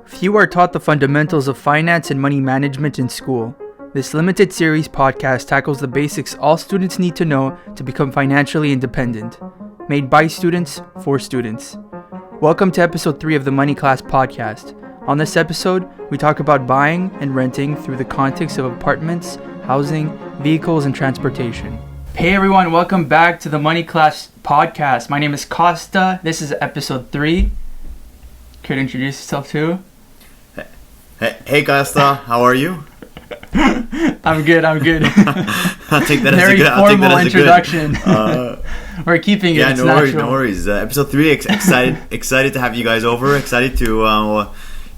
Few are taught the fundamentals of finance and money management in school. This limited series podcast tackles the basics all students need to know to become financially independent. Made by students, for students. Welcome to episode 3 of the Money Class podcast. On this episode, we talk about buying and renting through the context of apartments, housing, vehicles, and transportation. Hey everyone, welcome back to the Money Class podcast. My name is Kosta. This is episode 3. Care to introduce yourself too? Hey Kosta, how are you? I'm good. I'll take that Very as a good formal introduction. We're keeping it. Yeah, it's no natural. worries. Episode 3, excited to have you guys over. Excited to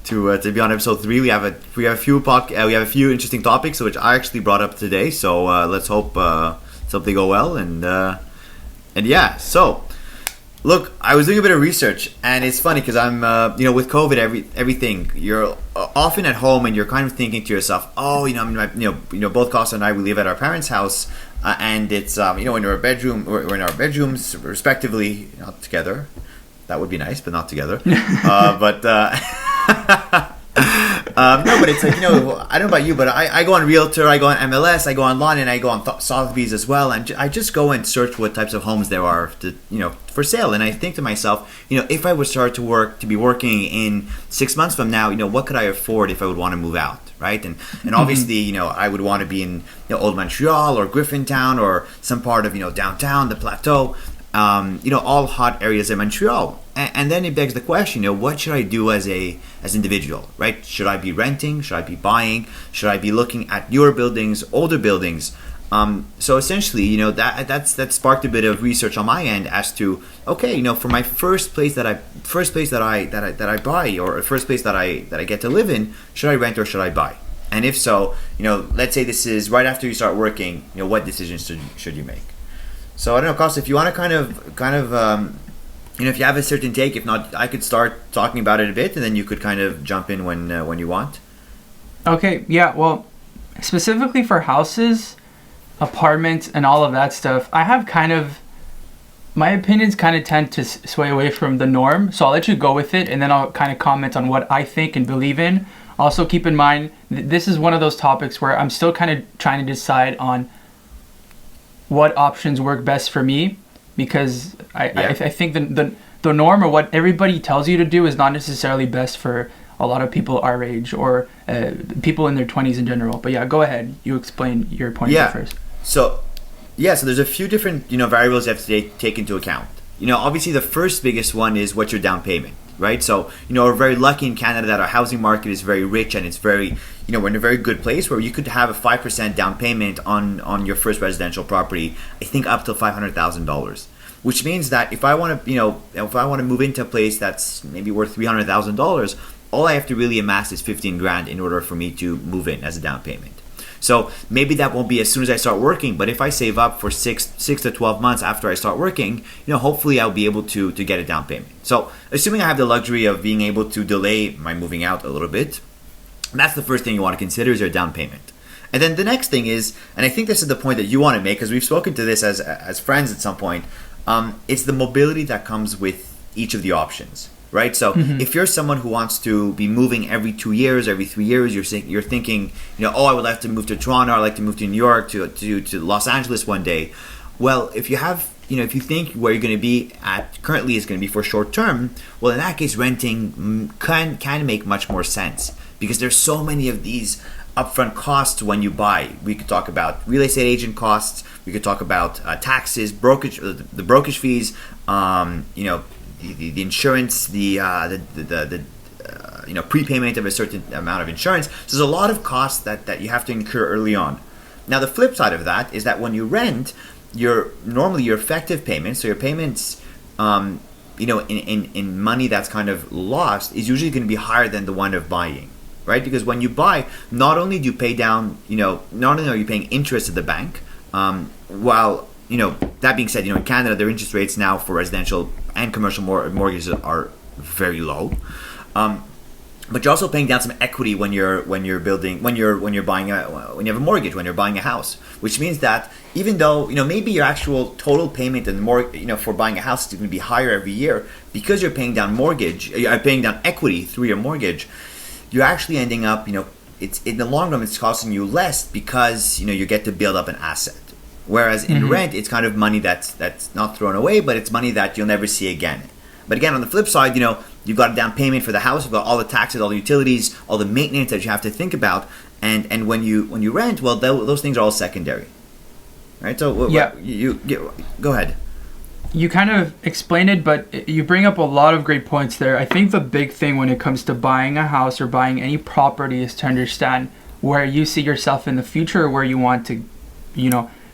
be on episode 3. We have a few interesting topics which I actually brought up today. So let's hope they go well. And yeah, so. Look, I was doing a bit of research, and it's funny because I'm, with COVID, everything, you're often at home and you're kind of thinking to yourself, both Kosta and I, we live at our parents' house, and it's, we're in our bedrooms respectively, not together. That would be nice, but not together. But it's like, I don't know about you, but I go on Realtor, I go on MLS, I go online, and I go on Sotheby's as well, and I just go and search what types of homes there are for sale. And I think to myself, if I would start to be working in 6 months from now, what could I afford if I would want to move out, right? And obviously, I would want to be in Old Montreal or Griffintown or some part of downtown, the Plateau, all hot areas in Montreal. And then it begs the question, what should I do as an individual, right? Should I be renting? Should I be buying? Should I be looking at newer buildings, older buildings? So essentially, that sparked a bit of research on my end as to, okay, for my first place that I buy, or first place that I get to live in, should I rent or should I buy? And if so, let's say this is right after you start working, what decisions should you make? So I don't know, Kosta, if you want to kind of if you have a certain take. If not, I could start talking about it a bit, and then you could kind of jump in when you want. Okay, yeah, well, specifically for houses, apartments, and all of that stuff, I have my opinions kind of tend to sway away from the norm, so I'll let you go with it, and then I'll kind of comment on what I think and believe in. Also, keep in mind, this is one of those topics where I'm still kind of trying to decide on what options work best for me, because I think the norm or what everybody tells you to do is not necessarily best for a lot of people our age or people in their 20s in general. But yeah, go ahead. You explain your point first. So there's a few different variables you have to take into account. Obviously the first biggest one is what's your down payment, right? So we're very lucky in Canada that our housing market is very rich, and it's very we're in a very good place where you could have a 5% down payment on your first residential property. I think up to $500,000, which means that if I want to move into a place that's maybe worth $300,000, all I have to really amass is $15,000 in order for me to move in as a down payment. So maybe that won't be as soon as I start working, but if I save up for 6 to 12 months after I start working, hopefully I'll be able to get a down payment. So assuming I have the luxury of being able to delay my moving out a little bit, that's the first thing you want to consider, is your down payment. And then the next thing is, and I think this is the point that you want to make, because we've spoken to this as friends at some point, it's the mobility that comes with each of the options, right? So if you're someone who wants to be moving every 2 years, every 3 years, you're thinking, I would like to move to Toronto, I'd like to move to New York, to Los Angeles one day. Well, if you have, if you think where you're going to be at currently is going to be for short term, well, in that case, renting can make much more sense, because there's so many of these upfront costs when you buy. We could talk about real estate agent costs. We could talk about taxes, brokerage, the brokerage fees, the insurance, the prepayment of a certain amount of insurance. So there's a lot of costs that you have to incur early on. Now the flip side of that is that when you rent, normally your effective payments, so your payments, in money that's kind of lost, is usually going to be higher than the one of buying, right? Because when you buy, not only do you pay down, not only are you paying interest at the bank, while that being said, in Canada, their interest rates now for residential and commercial mortgages are very low. but you're also paying down some equity when you're buying when you have a mortgage, when you're buying a house, which means that even though maybe your actual total payment and more for buying a house is going to be higher every year because you're paying down equity through your mortgage, you're actually ending up it's in the long run it's costing you less because you get to build up an asset. Whereas in rent, it's kind of money that's not thrown away, but it's money that you'll never see again. But again, on the flip side, you've got a down payment for the house, you've got all the taxes, all the utilities, all the maintenance that you have to think about, and when you rent, well, those things are all secondary, right? So you go ahead. You kind of explained it, but you bring up a lot of great points there. I think the big thing when it comes to buying a house or buying any property is to understand where you see yourself in the future, or where you want to,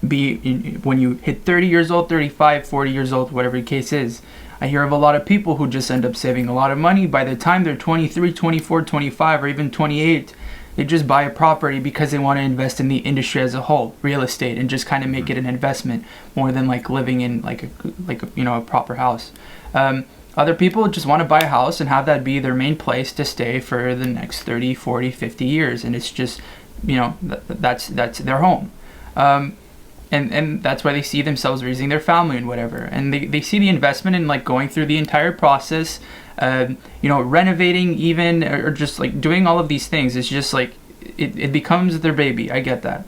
be when you hit 30 years old, 35, 40 years old, whatever the case is. I hear of a lot of people who just end up saving a lot of money. By the time they're 23, 24, 25, or even 28, they just buy a property because they want to invest in the industry as a whole, real estate, and just kind of make it an investment more than like living in like a proper house. Other people just want to buy a house and have that be their main place to stay for the next 30, 40, 50 years. And it's just, that's their home. And that's why they see themselves raising their family and whatever. And they see the investment in like going through the entire process, renovating even, or just like doing all of these things. It's just like, it becomes their baby. I get that.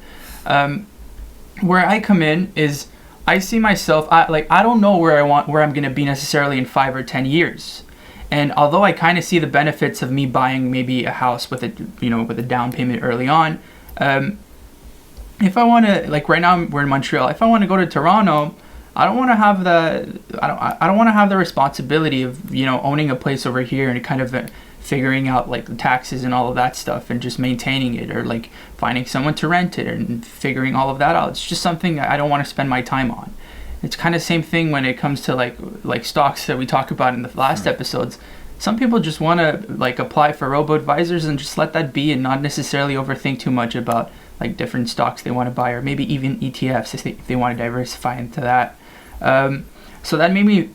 Where I come in is I see myself, I don't know where I'm going to be necessarily in 5 or 10 years. And although I kind of see the benefits of me buying maybe a house with a down payment early on, if I want to, like right now we're in Montreal, if I want to go to Toronto, I don't want to have the responsibility of owning a place over here and kind of figuring out like the taxes and all of that stuff and just maintaining it, or like finding someone to rent it and figuring all of that out. It's just something I don't want to spend my time on. It's kind of same thing when it comes to like stocks that we talked about in the last episodes. Some people just want to like apply for robo-advisors and just let that be and not necessarily overthink too much about like different stocks they want to buy, or maybe even ETFs if they want to diversify into that. So that made me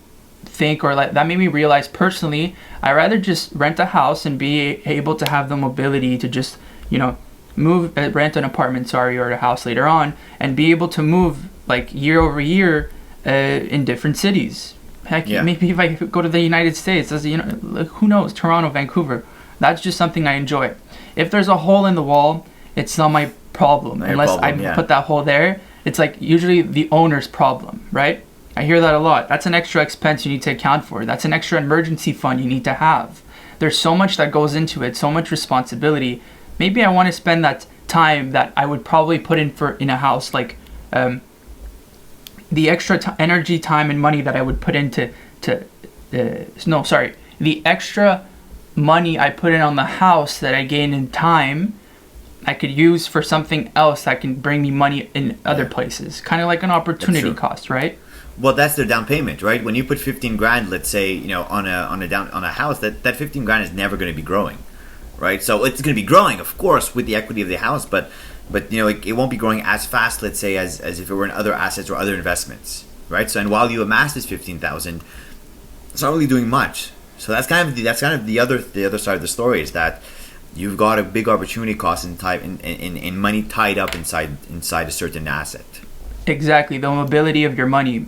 think, or that made me realize personally, I'd rather just rent a house and be able to have the mobility to just, rent an apartment, or a house later on, and be able to move like year over year in different cities. Heck, maybe if I go to the United States, who knows, Toronto, Vancouver, that's just something I enjoy. If there's a hole in the wall, it's not my problem. Unless I put that hole there, it's like usually the owner's problem, right? I hear that a lot. That's an extra expense you need to account for. That's an extra emergency fund you need to have. There's so much that goes into it, so much responsibility. Maybe I want to spend that time that I would probably put in a house, like the extra energy, time, and money that I would put into the extra money I put in on the house that I gain in time, I could use for something else that can bring me money in other places. Kind of like an opportunity cost, right? Well, that's their down payment, right? When you put 15 grand, let's say, on a house, that 15 grand is never going to be growing, right? So it's going to be growing, of course, with the equity of the house, but it won't be growing as fast, let's say, as if it were in other assets or other investments, right? So, and while you amass this 15,000, it's not really doing much. So that's kind of the other side of the story, is that you've got a big opportunity cost in money tied up inside a certain asset. Exactly, the mobility of your money.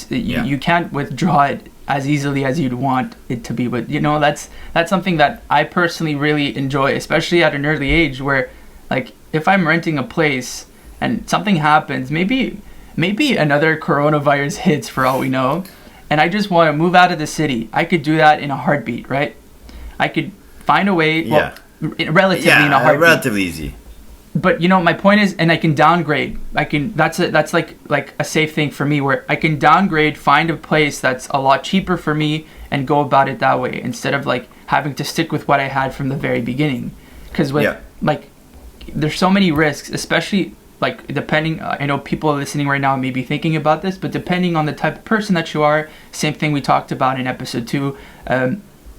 You can't withdraw it as easily as you'd want it to be. But that's something that I personally really enjoy, especially at an early age, where like if I'm renting a place and something happens, maybe another coronavirus hits for all we know, and I just want to move out of the city, I could do that in a heartbeat, right? I could find a way. Well, relatively in a heartbeat. Relatively easy. But my point is, and I can downgrade. That's like a safe thing for me, where I can downgrade, find a place that's a lot cheaper for me, and go about it that way instead of like having to stick with what I had from the very beginning. Because there's so many risks, especially like depending. I know people listening right now may be thinking about this, but depending on the type of person that you are, same thing we talked about in episode 2.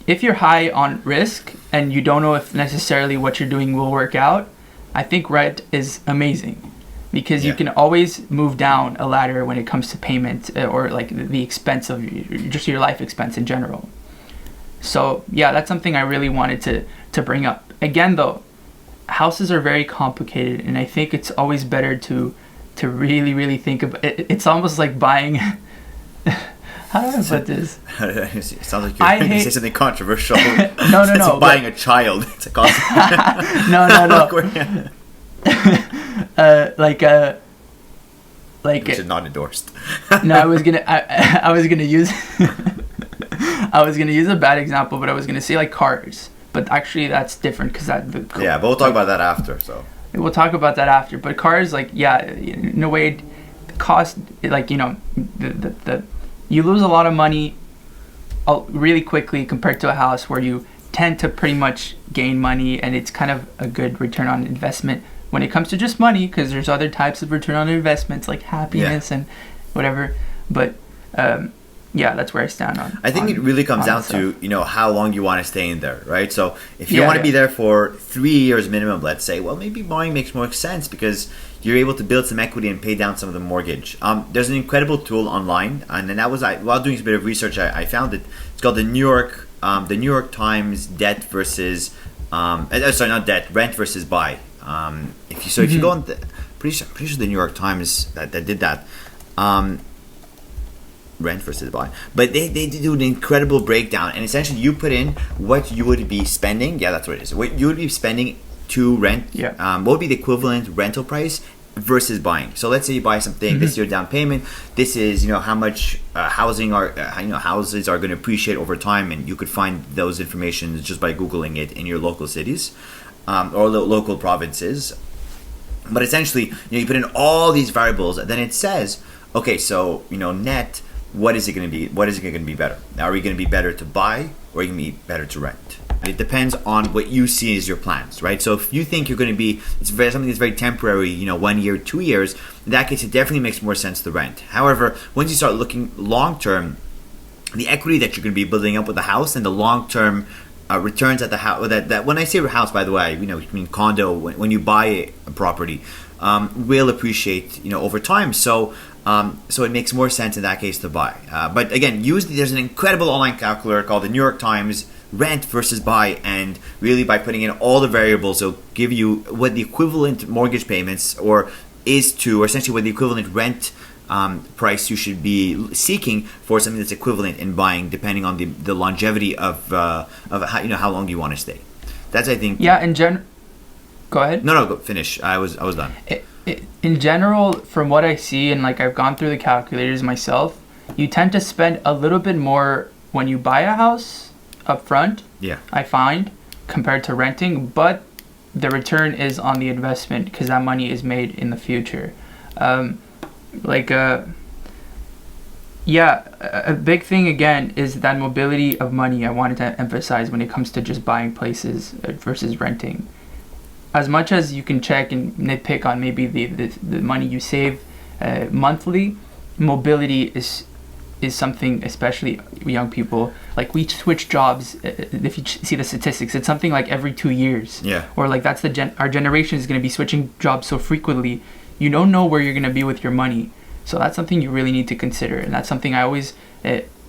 If you're high on risk and you don't know if necessarily what you're doing will work out, I think rent is amazing, because you can always move down a ladder when it comes to payment or like the expense of just your life expense in general. So yeah, that's something I really wanted to bring up. Again, though, houses are very complicated, and I think it's always better to really, really think about it. It's almost like buying. How do I put this? It sounds like you're going to say something controversial. No. It's buying a child. It's a concept. No. Which is not endorsed. No, I was gonna use I was gonna use a bad example, but I was gonna say like cars. But actually, that's different because but we'll talk about that after. So we'll talk about that after. But cars, like, yeah, in a way, cost, like, you know, the you lose a lot of money really quickly compared to a house where you tend to pretty much gain money, and it's kind of a good return on investment when it comes to just money, because there's other types of return on investments like happiness and whatever. But yeah, that's where I stand on. I think it really comes down to, you know, how long you want to stay in there, right? So if you want to be there for 3 years minimum, let's say, well, maybe buying makes more sense because you're able to build some equity and pay down some of the mortgage. There's an incredible tool online, and then that was, while doing a bit of research, I found it. It's called the New York Times debt versus sorry, not debt, rent versus buy. If you go on, pretty sure the New York Times that did that. Rent versus buy, but they do an incredible breakdown, and essentially you put in what you would be spending. Yeah, that's what it is. What you would be spending to rent. Yeah. What would be the equivalent rental price versus buying? So let's say you buy something. This is your down payment. This is, you know, how much houses are going to appreciate over time, and you could find those information just by googling it in your local cities or local provinces. But essentially, you know, you put in all these variables, and then it says, okay, so, you know, net. What is it going to be? What is it going to be better? Now, are we going to be better to buy, or are you going to be better to rent? It depends on what you see as your plans, right? So if you think you're going to be, something that's very temporary, you know, 1 year, 2 years, in that case, it definitely makes more sense to rent. However, once you start looking long term, the equity that you're going to be building up with the house and the long term returns at the house. That when I say house, by the way, you know, I mean condo. When you buy a property, will appreciate, you know, over time. So it makes more sense in that case to buy. But again, there's an incredible online calculator called the New York Times rent versus buy, and really by putting in all the variables, it'll give you what the equivalent mortgage payments or essentially what the equivalent rent price you should be seeking for something that's equivalent in buying, depending on the longevity of how, you know, how long you want to stay. That's, I think. Yeah, go ahead. No, go finish. I was done. In general, from what I see, and like I've gone through the calculators myself, you tend to spend a little bit more when you buy a house up front. Yeah. I find, compared to renting, but the return is on the investment because that money is made in the future. A big thing again is that mobility of money I wanted to emphasize when it comes to just buying places versus renting. As much as you can check and nitpick on maybe the money you save monthly, mobility is something, especially young people, like we switch jobs. If you see the statistics, it's something like every 2 years. Yeah. Or like that's our generation is going to be switching jobs so frequently, you don't know where you're going to be with your money. So that's something you really need to consider, and that's something I always.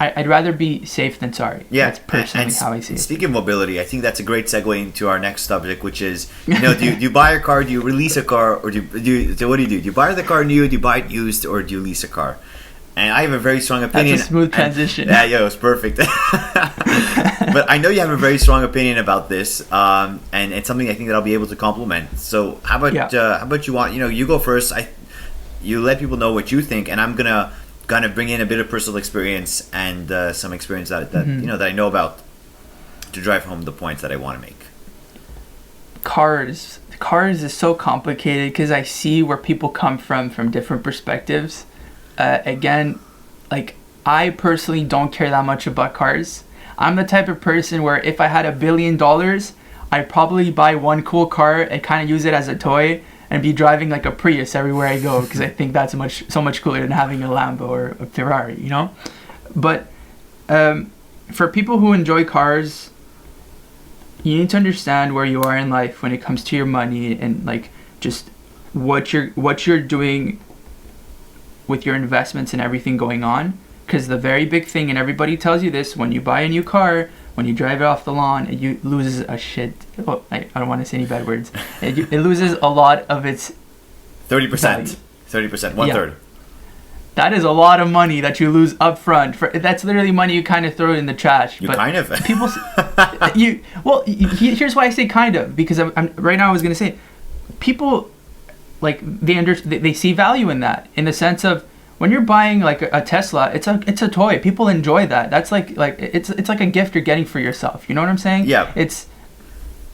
I'd rather be safe than sorry. Yeah, that's personally how I see it. Speaking of mobility, I think that's a great segue into our next subject, which is, you know, do you buy a car, do you release a car, or so what do you do? Do you buy the car new, do you buy it used, or do you lease a car? And I have a very strong opinion. That's a smooth transition. Yeah, it was perfect. But I know you have a very strong opinion about this, and it's something I think that I'll be able to complement. So how about you go first? You let people know what you think, and I'm gonna kind of bring in a bit of personal experience and some experience that that I know about to drive home the points that I want to make. Cars is so complicated because I see where people come from different perspectives. Again, like I personally don't care that much about cars. I'm the type of person where if I had $1 billion, I'd probably buy one cool car and kind of use it as a toy and be driving like a Prius everywhere I go, because I think that's so much cooler than having a Lambo or a Ferrari, you know? But for people who enjoy cars, you need to understand where you are in life when it comes to your money and like just what you're doing with your investments and everything going on. Because the very big thing, and everybody tells you this, when you buy a new car, when you drive it off the lawn, it loses a shit. Oh, I don't want to say any bad words. It loses a lot of its 30%. 30%. One third. That is a lot of money that you lose up front. That's literally money you kind of throw in the trash. You kind of. People, here's why I say kind of, because I'm right now I was going to say, people, like, they see value in that, in the sense of, when you're buying like a Tesla, it's a toy. People enjoy that. That's like it's like a gift you're getting for yourself. You know what I'm saying? Yeah. It's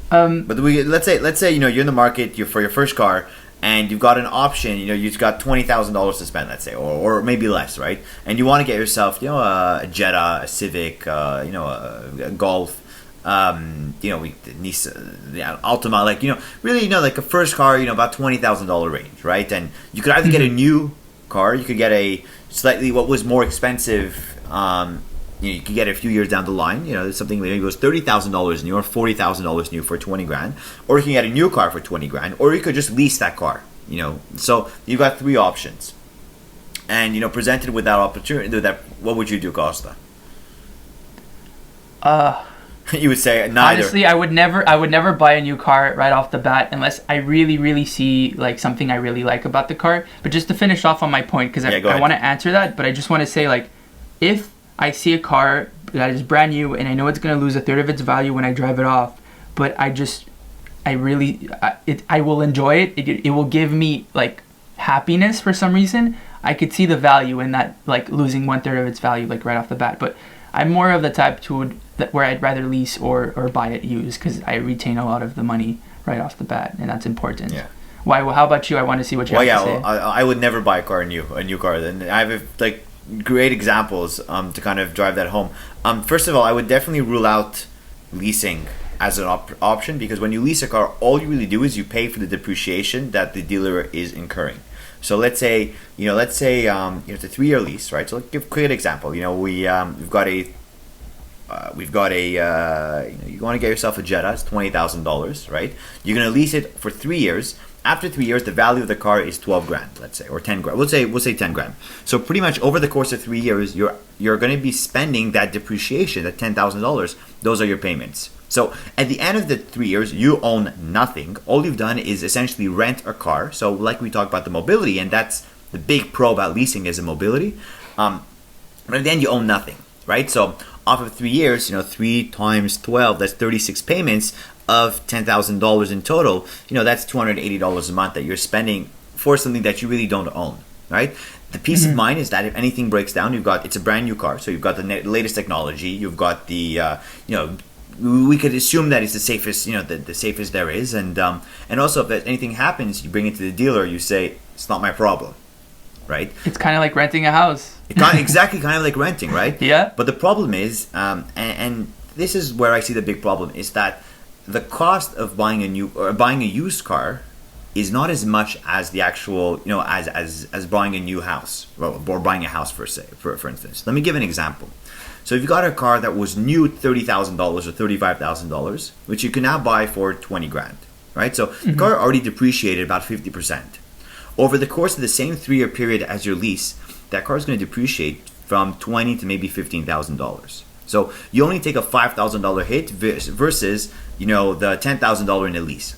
but let's say you're in the market for your first car, and you've got an option. You've got $20,000 to spend, let's say, or maybe less, right? And you want to get yourself a Jetta, a Civic, a Golf, Nissan, Altima, like a first car, about $20,000 range, right? And you could either get a new car, you could get a slightly what was more expensive. You could get it a few years down the line. Something maybe was $30,000 new or $40,000 new for $20,000, or you can get a new car for $20,000, or you could just lease that car. So you've got three options, and presented with that opportunity, what would you do, Kosta? You would say neither. Honestly, I would never buy a new car right off the bat unless I really, really see like something I really like about the car. But just to finish off on my point, because I want to answer that, but I just want to say, like, if I see a car that is brand new and I know it's going to lose a third of its value when I drive it off, but I will enjoy it. It will give me like happiness for some reason. I could see the value in that, like losing 1/3 of its value like right off the bat. But I'm more of the type where I'd rather lease or buy it used, because I retain a lot of the money right off the bat, and that's important. Yeah. Why? Well, how about you? I want to see what you have to say. Well, I would never buy a new car. And I have great examples to kind of drive that home. First of all, I would definitely rule out leasing as an option, because when you lease a car, all you really do is you pay for the depreciation that the dealer is incurring. So let's say it's a 3-year lease, right? So let's give a quick example. We've got a you want to get yourself a Jetta. It's $20,000, right? You're gonna lease it for 3 years. After 3 years, the value of the car is $12,000, let's say, or $10,000. We'll say $10,000. So pretty much over the course of 3 years, you're going to be spending that depreciation, that $10,000. Those are your payments. So at the end of the 3 years, you own nothing. All you've done is essentially rent a car. So like we talked about the mobility, and that's the big pro about leasing is the mobility. But at the end, you own nothing, right? So off of 3 years, 3 times 12, that's 36 payments of $10,000 in total. That's $280 a month that you're spending for something that you really don't own, right? The peace of mind is that if anything breaks down, it's a brand new car, so you've got the latest technology, you've got the we could assume that it's the safest, the safest there is, and also if anything happens, you bring it to the dealer, you say it's not my problem, right? It's kind of like renting a house. Exactly, kind of like renting, right? Yeah. But the problem is, and this is where I see the big problem, is that the cost of buying a used car is not as much as the actual, as buying a new house, or buying a house for instance. Let me give an example. So if you got a car that was new $30,000 or $35,000, which you can now buy for $20,000, right? So the car already depreciated about 50%. Over the course of the same 3-year period as your lease, that car is going to depreciate from $20,000 to maybe $15,000. So you only take a $5,000 hit versus the $10,000 in a lease,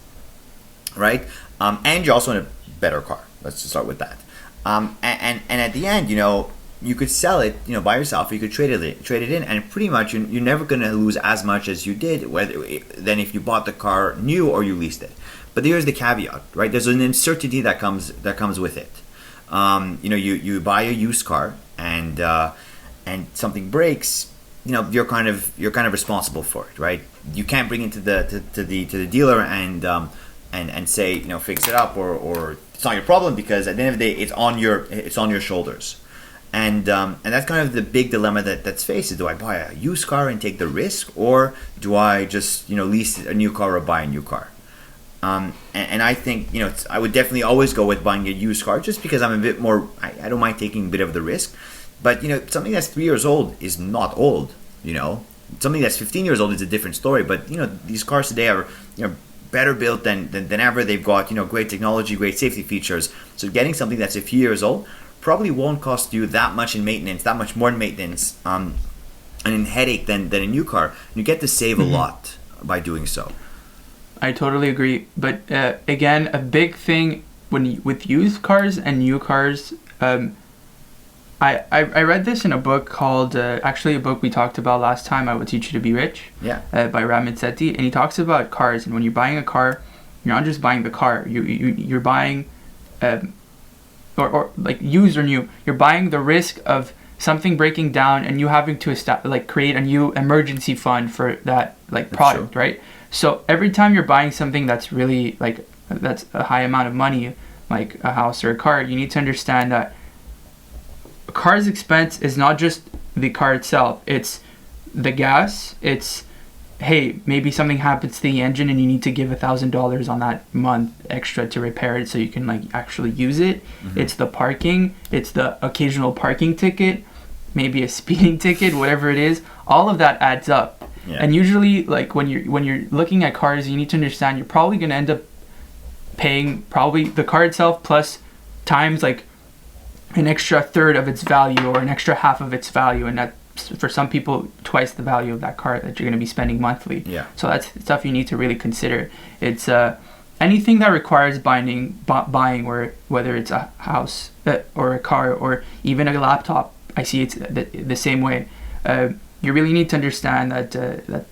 right? And you're also in a better car. Let's just start with that. And at the end, you could sell it, by yourself. Or you could trade it in, and pretty much you're never going to lose as much as you did than if you bought the car new or you leased it. But here's the caveat, right? There's an uncertainty that comes with it. You buy a used car and something breaks. You're kind of responsible for it, right? You can't bring it to the dealer and say, fix it up, or it's not your problem, because at the end of the day, it's on your shoulders. And that's kind of the big dilemma that's faced. Do I buy a used car and take the risk, or do I just lease a new car or buy a new car? And I think I would definitely always go with buying a used car, just because I'm a bit more. I don't mind taking a bit of the risk. But something that's 3 years old is not old. Something that's 15 years old is a different story. But these cars today are better built than ever. They've got great technology, great safety features. So getting something that's a few years old probably won't cost you that much in maintenance, that much more in maintenance, and in headache than a new car. You get to save a lot by doing so. I totally agree. But again, a big thing with used cars and new cars, I read this in a book called, actually a book we talked about last time, I Will Teach You to Be Rich, by Ramit Sethi. And he talks about cars. And when you're buying a car, you're not just buying the car. You're buying, or like used or new, you're buying the risk of something breaking down and you having to create a new emergency fund for that product, right? So every time you're buying something that's really that's a high amount of money, like a house or a car, you need to understand that a car's expense is not just the car itself. It's the gas. It's, hey, maybe something happens to the engine and you need to give $1,000 on that month extra to repair it so you can actually use it. It's the parking. It's the occasional parking ticket, maybe a speeding ticket, whatever it is. All of that adds up. Yeah. And usually, when you're looking at cars, you need to understand you're probably going to end up paying probably the car itself plus times an extra third of its value or an extra half of its value, and that for some people twice the value of that car that you're going to be spending monthly. Yeah. So that's stuff you need to really consider. It's anything that requires buying, or whether it's a house or a car or even a laptop. I see it's the same way. You really need to understand that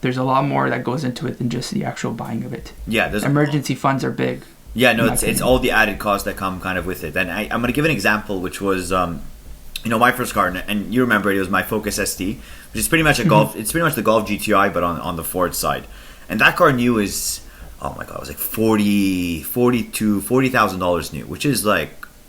there's a lot more that goes into it than just the actual buying of it. Yeah, there's emergency funds are big. Yeah, no, it's all the added costs that come kind of with it. And I'm going to give an example, which was, my first car, and you remember it was my Focus ST, which is pretty much a Golf. It's pretty much the Golf GTI, but on the Ford side. And that car new is, oh my God, it was $40,000 new, which is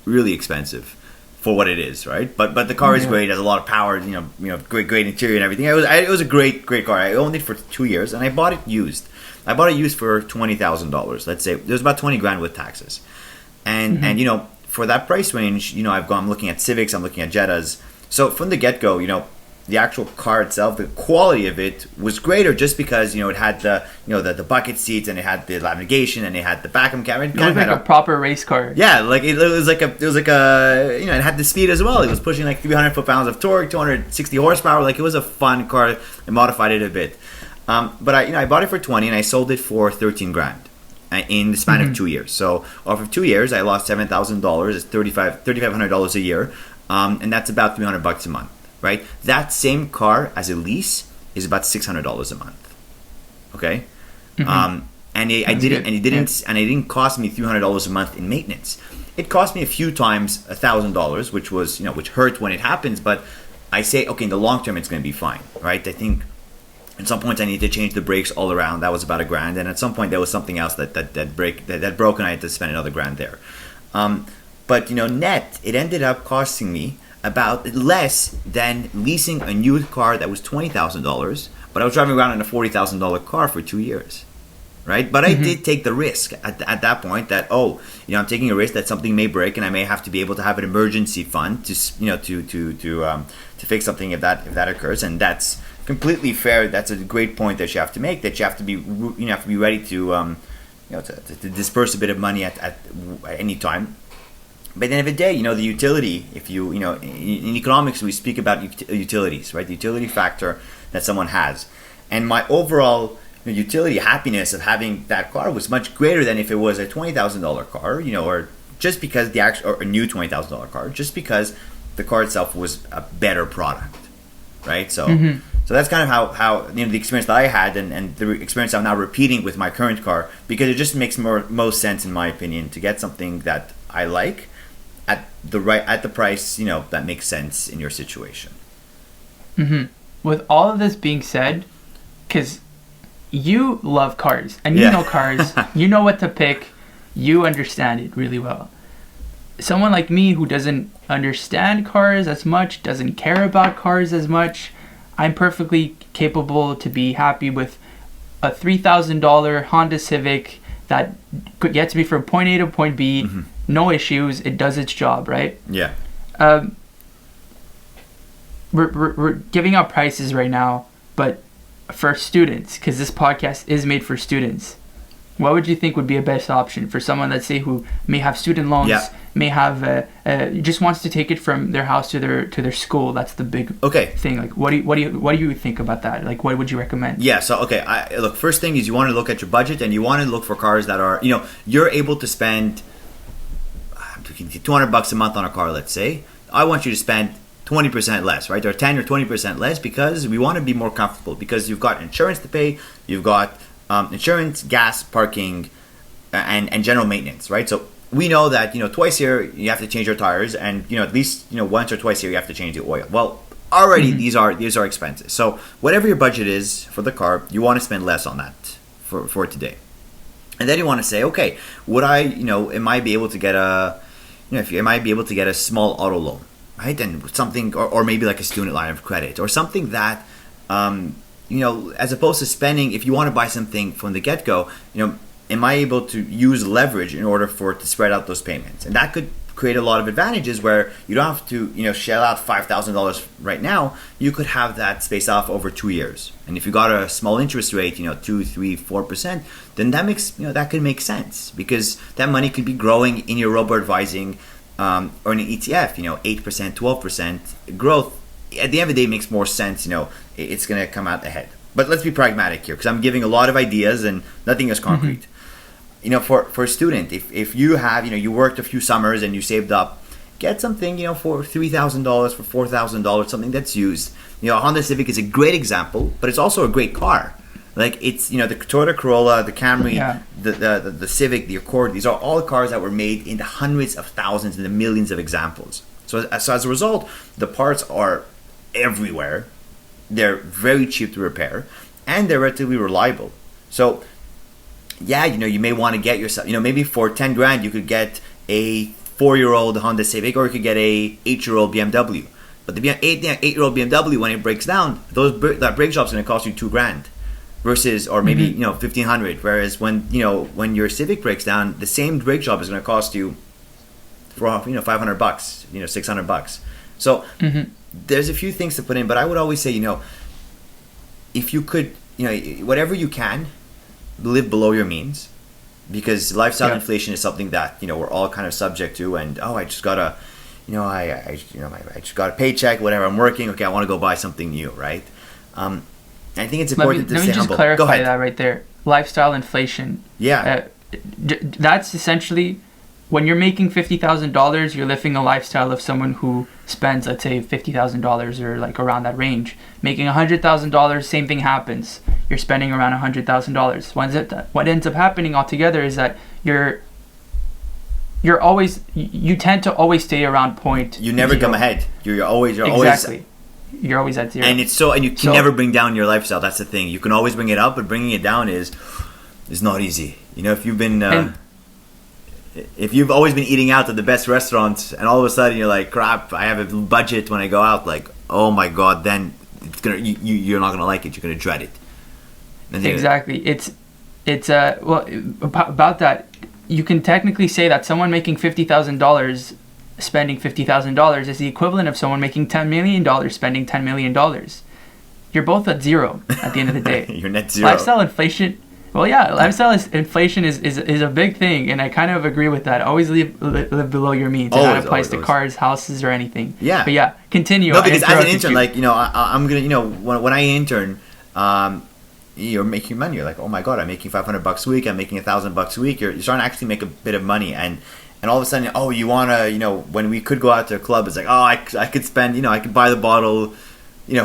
really expensive for what it is, right? But the car is great. It has a lot of power. Great interior and everything. It was a great car. I owned it for 2 years, and I bought it used. I bought it used for $20,000. Let's say there's about $20,000 with taxes, and for that price range, I'm looking at Civics, I'm looking at Jettas. So from the get go, the actual car itself, the quality of it was greater just because it had the bucket seats and it had the navigation and it had the backup camera. It looked like a proper race car. Yeah, it was like a it had the speed as well. It was pushing 300 foot-pounds of torque, 260 horsepower. It was a fun car. I modified it a bit. But I bought it for 20 and I sold it for $13,000 in the span of 2 years. So off of 2 years, I lost $7,000. It's $3,500 a year, and that's about $300 a month, right? That same car as a lease is about $600 a month. Okay, and it didn't cost me $300 a month in maintenance. It cost me a few times $1,000, which was which hurt when it happens. But I say, okay, in the long term, it's going to be fine, right? I think. At some point, I needed to change the brakes all around. That was about $1,000, and at some point, there was something else that broke, and I had to spend another $1,000 there. But net, it ended up costing me about less than leasing a new car that was $20,000, but I was driving around in a $40,000 car for 2 years, right? But I did take the risk at that point that I'm taking a risk that something may break, and I may have to be able to have an emergency fund to fix something if that occurs, and that's completely fair. That's a great point that you have to make. That you have to be ready to to disperse a bit of money at any time. But at the end of the day, the utility. If in economics we speak about utilities, right? The utility factor that someone has, and my overall utility happiness of having that car was much greater than if it was a $20,000 car, or just because or a new $20,000 car, just because the car itself was a better product, right? So. So that's kind of how the experience that I had and the experience I'm now repeating with my current car, because it just makes most sense in my opinion to get something that I like at the price that makes sense in your situation. With all of this being said, because you love cars and you know cars, you know what to pick, you understand it really well. Someone like me who doesn't understand cars as much, doesn't care about cars as much, I'm perfectly capable to be happy with a $3,000 Honda Civic that gets me from point A to point B, no issues, it does its job, right? Yeah. We're giving out prices right now, but for students, because this podcast is made for students, what would you think would be a best option for someone, let's say, who may have student loans, Yeah. may have just wants to take it from their house to their school? That's the big thing. Like, what do you think about that? Like, what would you recommend? Yeah. So look. First thing is you want to look at your budget, and you want to look for cars that are, you're able to spend $200 a month on a car. Let's say I want you to spend 20% less, right? Or 10 or 20% less, because we want to be more comfortable, because you've got insurance to pay, you've got insurance, gas, parking, and general maintenance, right? So we know that, twice a year you have to change your tires, and, at least, once or twice a year you have to change the oil. Well, already these are expenses. So whatever your budget is for the car, you want to spend less on that for today. And then you want to say, okay, would I, am I be able to get a small auto loan? Right, and something, or maybe like a student line of credit, or something that, as opposed to spending, if you want to buy something from the get-go, am I able to use leverage in order for it to spread out those payments? And that could create a lot of advantages where you don't have to, shell out $5,000 right now. You could have that spaced off over 2 years. And if you got a small interest rate, 2, 3, 4%, then that makes, that could make sense, because that money could be growing in your robo-advising, or in an ETF, 8%, 12% growth. At the end of the day, it makes more sense. It's going to come out ahead. But let's be pragmatic here, because I'm giving a lot of ideas and nothing is concrete. For a student, if you have, you worked a few summers and you saved up, get something, for $3,000, for $4,000, something that's used. A Honda Civic is a great example, but it's also a great car. Like, it's, the Toyota Corolla, the Camry, the Civic, the Accord, these are all cars that were made in the hundreds of thousands and the millions of examples. So as a result, the parts are everywhere. They're very cheap to repair, and they're relatively reliable. So, yeah, you may want to get yourself, maybe for 10 grand, you could get a 4-year-old Honda Civic, or you could get a 8-year-old BMW. But the 8-year-old BMW, when it breaks down, that brake job's going to cost you 2 grand. Versus, or maybe, $1,500. Whereas when your Civic breaks down, the same brake job is going to cost you for, $500, $600. So there's a few things to put in, but I would always say, if you could, whatever you can, live below your means, because lifestyle inflation is something that, we're all kind of subject to. And, I just got a, I just got a paycheck, whatever, I'm working. Okay, I want to go buy something new, right? I think it's important to stay humble. Let me just clarify that right there. Lifestyle inflation. Yeah. That's essentially, when you're making $50,000, you're living a lifestyle of someone who spends, let's say, $50,000 or like around that range. Making $100,000, same thing happens. You're spending around $100,000. What ends up happening altogether is that you tend to always stay around point. You never come ahead. You're always You're always at zero. And you can never bring down your lifestyle. That's the thing. You can always bring it up, but bringing it down is not easy. If you've been if you've always been eating out at the best restaurants, and all of a sudden you're like, crap, I have a budget when I go out, like, oh my god, then you're not gonna like it. You're gonna dread it. Exactly. It's about that. You can technically say that someone making $50,000 spending $50,000 is the equivalent of someone making $10 million spending $10 million. You're both at zero at the end of the day. You're net zero. Lifestyle inflation. Well, yeah, inflation is a big thing, and I kind of agree with that. Always live below your means. And that applies to cars, houses, or anything. Yeah. But yeah, continue. No, because as an intern, like, I'm gonna, when I intern, you're making money. You're like, oh my god, I'm making $500 a week. I'm making $1,000 a week. You're starting to actually make a bit of money, and all of a sudden, you wanna, when we could go out to a club, it's like, I could spend, I could buy the bottle,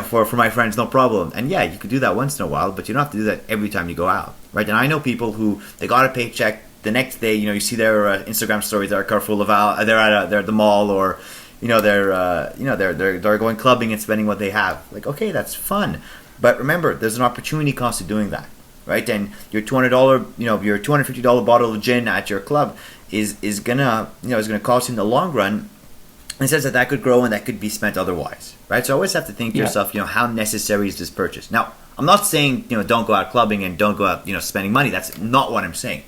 for my friends, no problem. And yeah, you could do that once in a while, but you don't have to do that every time you go out, right? And I know people who, they got a paycheck, the next day, you see their Instagram stories, they're car full of they're at the mall, or they're going clubbing and spending what they have. Like, okay, that's fun, but remember, there's an opportunity cost to doing that, right? And your $200, your $250 bottle of gin at your club is gonna cost you in the long run. And says that could grow and that could be spent otherwise, right? So I always have to think to yourself, how necessary is this purchase? Now, I'm not saying, don't go out clubbing and don't go out, spending money. That's not what I'm saying.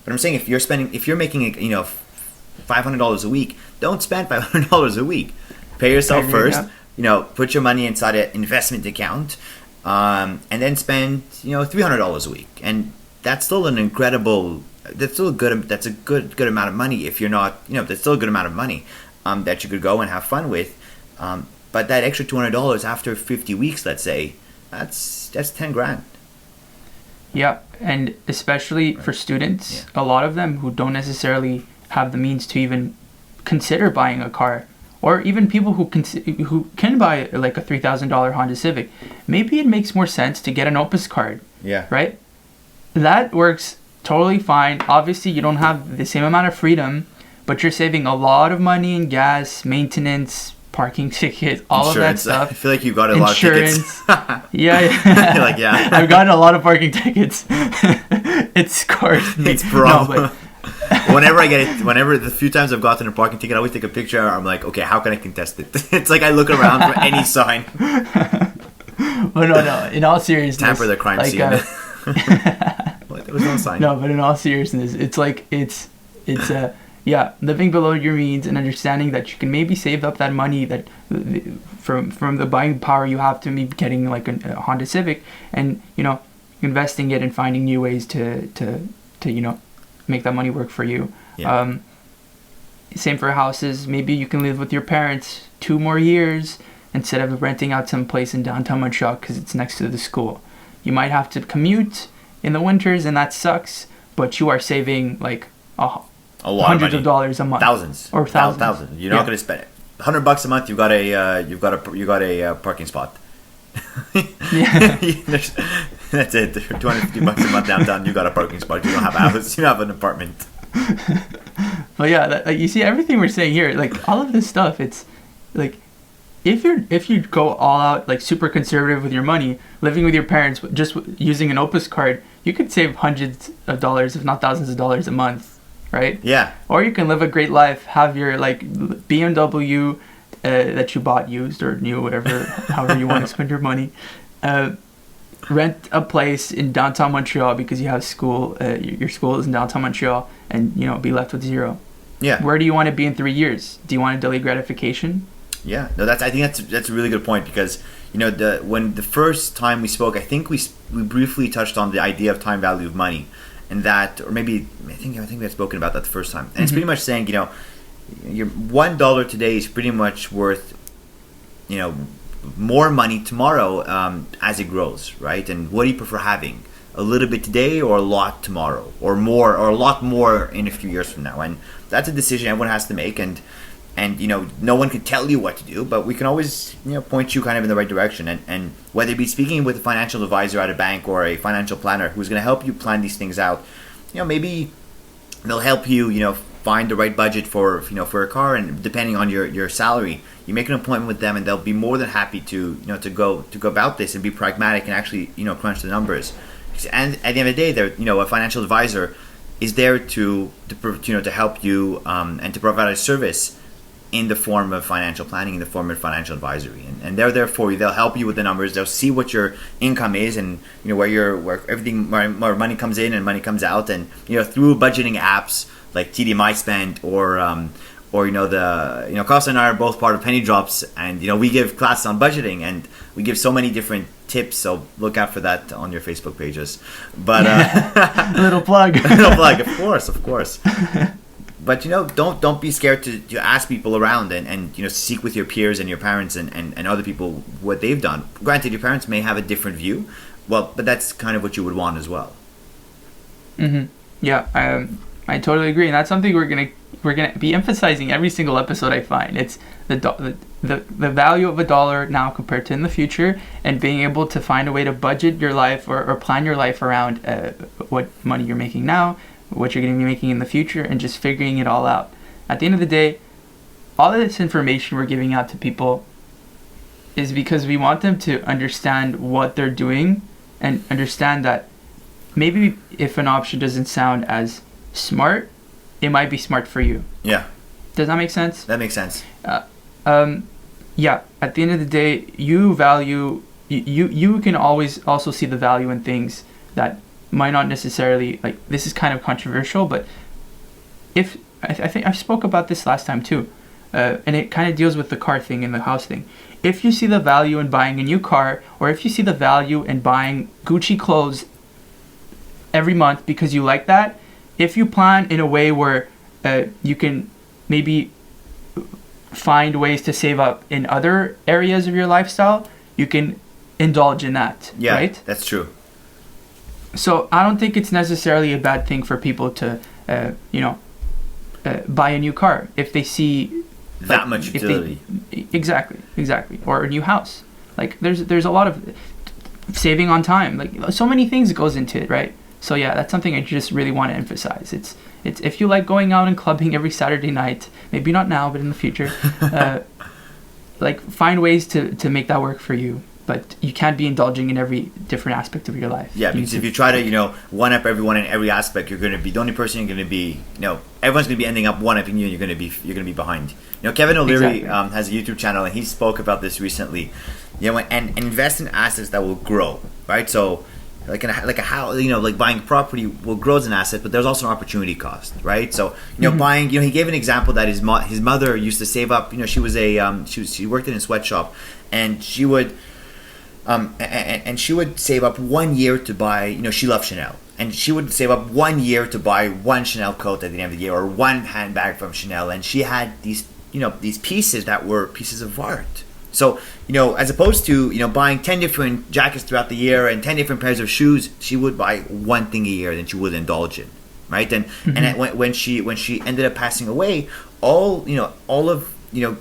But I'm saying if you're making, $500 a week, don't spend $500 a week. Pay yourself first, put your money inside an investment account, and then spend, $300 a week. And that's still an incredible. That's still a good. That's a good amount of money. If you're not, that's still a good amount of money that you could go and have fun with. But that extra $200 after 50 weeks, let's say, that's 10 grand. Yeah, and especially for students, a lot of them who don't necessarily have the means to even consider buying a car, or even people who can buy like a $3,000 Honda Civic, maybe it makes more sense to get an Opus card. Yeah. Right? That works totally fine. Obviously, you don't have the same amount of freedom, but you're saving a lot of money in gas, maintenance, parking tickets, all insurance. Of that stuff. I feel like you got a lot of tickets. Yeah. You're like, yeah. I've gotten a lot of parking tickets. It scores me. It's problem. Whenever the few times I've gotten a parking ticket, I always take a picture. I'm like, okay, how can I contest it? It's like I look around for any sign. Well, no. In all seriousness, tamper the crime scene. What? There was no sign. No, but in all seriousness, it's like it's living below your means and understanding that you can maybe save up that money that from the buying power you have to maybe getting like a Honda Civic, and investing it and finding new ways to make that money work for you. Yeah. Same for houses. Maybe you can live with your parents 2 more years instead of renting out some place in downtown Montreal because it's next to the school. You might have to commute in the winters, and that sucks, but you are saving like a lot hundreds of dollars a month. Thousands. You're not going to spend it. $100 a month. You got a parking spot. Yeah. That's it. $250 a month downtown. You got a parking spot. You don't have a house. You have an apartment. Well, yeah. You see everything we're saying here. Like all of this stuff. It's like if you go all out, like super conservative with your money, living with your parents, just using an Opus card, you could save hundreds of dollars, if not thousands of dollars a month, right? Yeah. Or you can live a great life, have your like BMW that you bought used or new, whatever, however you want to spend your money. Rent a place in downtown Montreal because you have school. Your school is in downtown Montreal, and be left with zero. Yeah. Where do you want to be in 3 years? Do you want to delay gratification? Yeah. No, I think that's a really good point because when the first time we spoke, I think we briefly touched on the idea of time value of money, and that, or maybe I think we had spoken about that the first time, and it's pretty much saying your $1 today is pretty much worth more money tomorrow as it grows, right? And what do you prefer having? A little bit today or a lot tomorrow, or more, or a lot more in a few years from now? And that's a decision everyone has to make, and no one can tell you what to do, but we can always point you kind of in the right direction, and whether it be speaking with a financial advisor at a bank or a financial planner who's going to help you plan these things out, maybe they'll help you find the right budget for a car, and depending on your salary, you make an appointment with them, and they'll be more than happy to go about this and be pragmatic and actually crunch the numbers. And at the end of the day, they're a financial advisor is there to help you and to provide a service in the form of financial planning, in the form of financial advisory, and they're there for you. They'll help you with the numbers. They'll see what your income is, and where everything, where money comes in and money comes out, and through budgeting apps like TD My Spend or Kosta and I are both part of Penny Drops, and we give classes on budgeting, and we give so many different tips. So look out for that on your Facebook pages. But little plug, of course. But don't be scared to ask people around and seek with your peers and your parents and other people what they've done. Granted, your parents may have a different view, but that's kind of what you would want as well. Mm-hmm. Yeah, I totally agree, and that's something we're gonna be emphasizing every single episode. I find it's the value of $1 now compared to in the future, and being able to find a way to budget your life or plan your life around what money you're making now, what you're going to be making in the future, and just figuring it all out. At the end of the day, all of this information we're giving out to people is because we want them to understand what they're doing and understand that maybe if an option doesn't sound as smart, it might be smart for you. Yeah. Does that make sense? That makes sense. Yeah. At the end of the day, you can always also see the value in things that might not necessarily, like, this is kind of controversial, but if I think I spoke about this last time too, and it kind of deals with the car thing and the house thing. If you see the value in buying a new car, or if you see the value in buying Gucci clothes every month because you like that, if you plan in a way where you can maybe find ways to save up in other areas of your lifestyle, you can indulge in that. Yeah, right? That's true. So I don't think it's necessarily a bad thing for people to, buy a new car if they see that much utility. Exactly. Or a new house. Like there's a lot of saving on time. Like so many things goes into it, right? So yeah, that's something I just really want to emphasize. It's if you like going out and clubbing every Saturday night, maybe not now, but in the future, like find ways to make that work for you. But you can't be indulging in every different aspect of your life. Yeah, because if you try to, one up everyone in every aspect, you're going to be the only person you're going to be. Everyone's going to be ending up one upping you, and you're going to be behind. Kevin O'Leary has a YouTube channel, and he spoke about this recently. And invest in assets that will grow, right? So, like a house, like buying property will grow as an asset, but there's also an opportunity cost, right? So, buying, he gave an example that his mother used to save up. She was she worked in a sweatshop, and she would. And she would save up 1 year to buy, she loved Chanel. And she would save up 1 year to buy one Chanel coat at the end of the year or one handbag from Chanel. And she had these pieces that were pieces of art. So, as opposed to, buying 10 different jackets throughout the year and 10 different pairs of shoes, she would buy one thing a year that she would indulge in, right? And when she ended up passing away, all of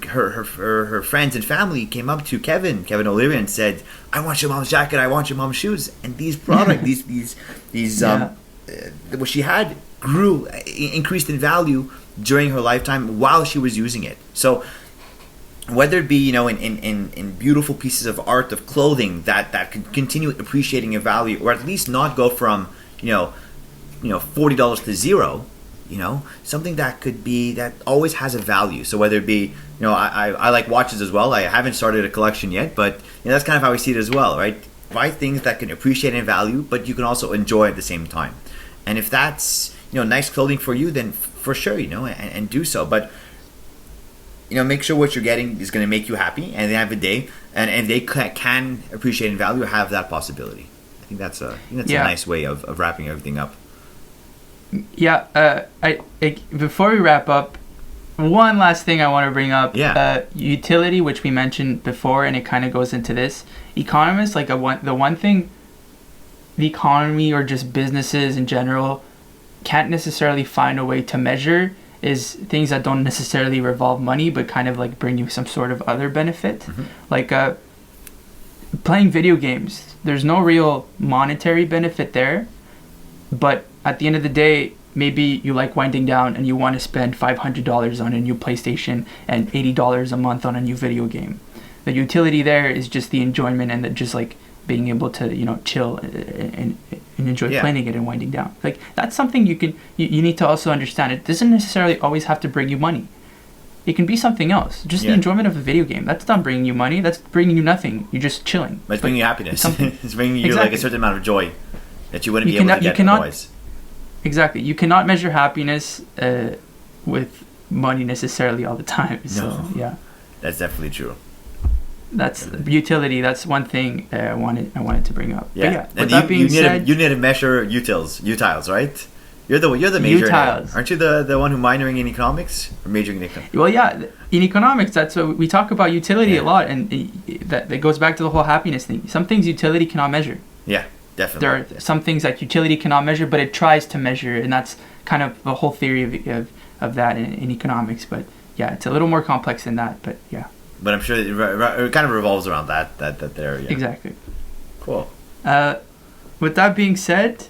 her friends and family came up to Kevin O'Leary and said, "I want your mom's jacket. I want your mom's shoes." And these products, what she had increased in value during her lifetime while she was using it. So whether it be in beautiful pieces of art, of clothing that could continue appreciating in value, or at least not go from $40 to zero. Something that always has a value. So whether it be, I like watches as well. I haven't started a collection yet, but that's kind of how I see it as well, right? Buy things that can appreciate in value, but you can also enjoy at the same time. And if that's, nice clothing for you, then for sure, and do so. But, make sure what you're getting is going to make you happy, and they have a day, and they can appreciate in value, have that possibility. I think that's a nice way of wrapping everything up. Yeah, before we wrap up, one last thing I want to bring up. Yeah. Utility, which we mentioned before, and it kind of goes into this. Economists, the one thing the economy or just businesses in general can't necessarily find a way to measure is things that don't necessarily revolve money, but kind of like bring you some sort of other benefit. Mm-hmm. Like playing video games. There's no real monetary benefit there, but at the end of the day, maybe you like winding down and you want to spend $500 on a new PlayStation and $80 a month on a new video game. The utility there is just the enjoyment and just like being able to, chill and enjoy playing it and winding down. Like that's something you need to also understand. It doesn't necessarily always have to bring you money. It can be something else. Just the enjoyment of a video game. That's not bringing you money. That's bringing you nothing. You're just chilling. But it's bringing you happiness. It's bringing you like a certain amount of joy that you wouldn't be able to get otherwise. Exactly. You cannot measure happiness with money necessarily all the time. So, yeah. That's definitely true. That's utility. That's one thing I wanted to bring up. Yeah. With that being said, you need to measure utiles, right? You're the major. Aren't you the one who minoring in economics or majoring in economics? Well, yeah, in economics, that's what we talk about utility a lot, and that goes back to the whole happiness thing. Some things utility cannot measure. Yeah, definitely. There are some things that utility cannot measure, but it tries to measure, and that's kind of the whole theory of that in economics. But yeah, it's a little more complex than that. But yeah. But I'm sure it kind of revolves around that there. Yeah. Exactly. Cool. With that being said,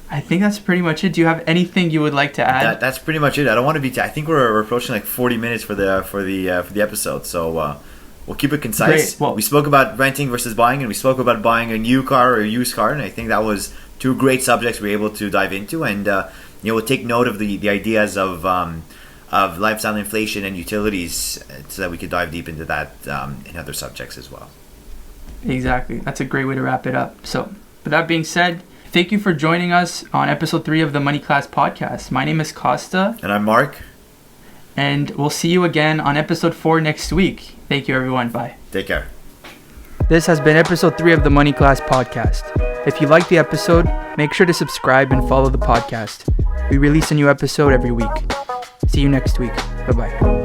I think that's pretty much it. Do you have anything you would like to add? That's pretty much it. I don't want to be. I think we're approaching like 40 minutes for the episode. So we'll keep it concise. Well, we spoke about renting versus buying, and we spoke about buying a new car or a used car, and I think that was two great subjects we were able to dive into. And we'll take note of the ideas of lifestyle inflation and utilities, so that we could dive deep into that in other subjects as well. Exactly. That's a great way to wrap it up. So, with that being said, thank you for joining us on episode 3 of the Money Class Podcast. My name is Kosta. And I'm Marc. And we'll see you again on episode 4 next week. Thank you, everyone. Bye. Take care. This has been episode 3 of the Money Class podcast. If you liked the episode, make sure to subscribe and follow the podcast. We release a new episode every week. See you next week. Bye-bye.